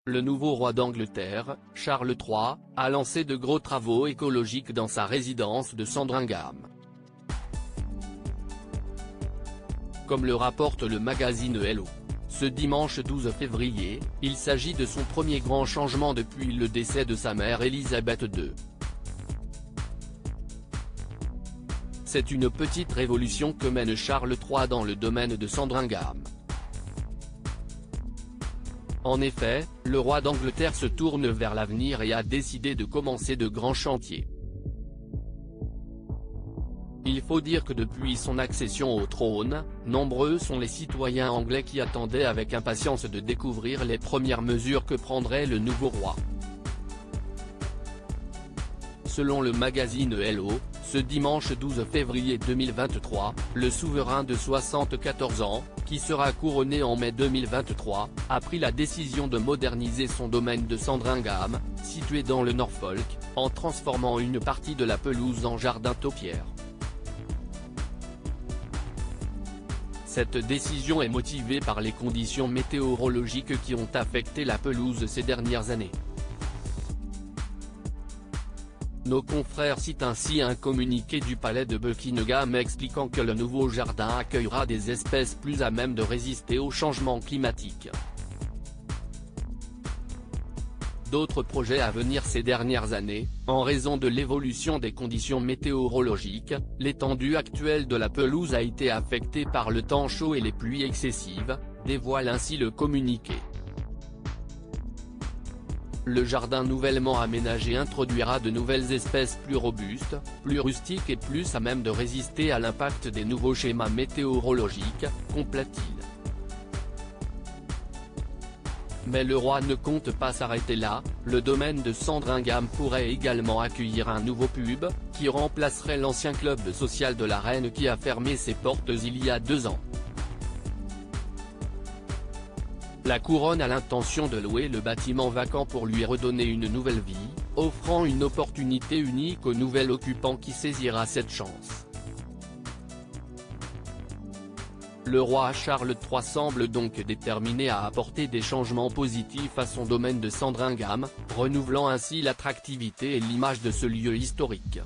Le nouveau roi d'Angleterre, Charles III, a lancé de gros travaux écologiques dans sa résidence de Sandringham. Comme le rapporte le magazine Hello. Ce dimanche 12 février, il s'agit de son premier grand changement depuis le décès de sa mère Élisabeth II. C'est une petite révolution que mène Charles III dans le domaine de Sandringham. En effet, le roi d'Angleterre se tourne vers l'avenir et a décidé de commencer de grands chantiers. Il faut dire que depuis son accession au trône, nombreux sont les citoyens anglais qui attendaient avec impatience de découvrir les premières mesures que prendrait le nouveau roi. Selon le magazine Hello, ce dimanche 12 février 2023, le souverain de 74 ans, qui sera couronné en mai 2023, a pris la décision de moderniser son domaine de Sandringham, situé dans le Norfolk, en transformant une partie de la pelouse en jardin taupière. Cette décision est motivée par les conditions météorologiques qui ont affecté la pelouse ces dernières années. Nos confrères citent ainsi un communiqué du palais de Buckingham expliquant que le nouveau jardin accueillera des espèces plus à même de résister au changement climatique. D'autres projets à venir ces dernières années, en raison de l'évolution des conditions météorologiques, l'étendue actuelle de la pelouse a été affectée par le temps chaud et les pluies excessives, dévoile ainsi le communiqué. Le jardin nouvellement aménagé introduira de nouvelles espèces plus robustes, plus rustiques et plus à même de résister à l'impact des nouveaux schémas météorologiques, complète-t-il. Mais le roi ne compte pas s'arrêter là, le domaine de Sandringham pourrait également accueillir un nouveau pub, qui remplacerait l'ancien club social de la reine qui a fermé ses portes il y a 2 ans. La couronne a l'intention de louer le bâtiment vacant pour lui redonner une nouvelle vie, offrant une opportunité unique au nouvel occupant qui saisira cette chance. Le roi Charles III semble donc déterminé à apporter des changements positifs à son domaine de Sandringham, renouvelant ainsi l'attractivité et l'image de ce lieu historique.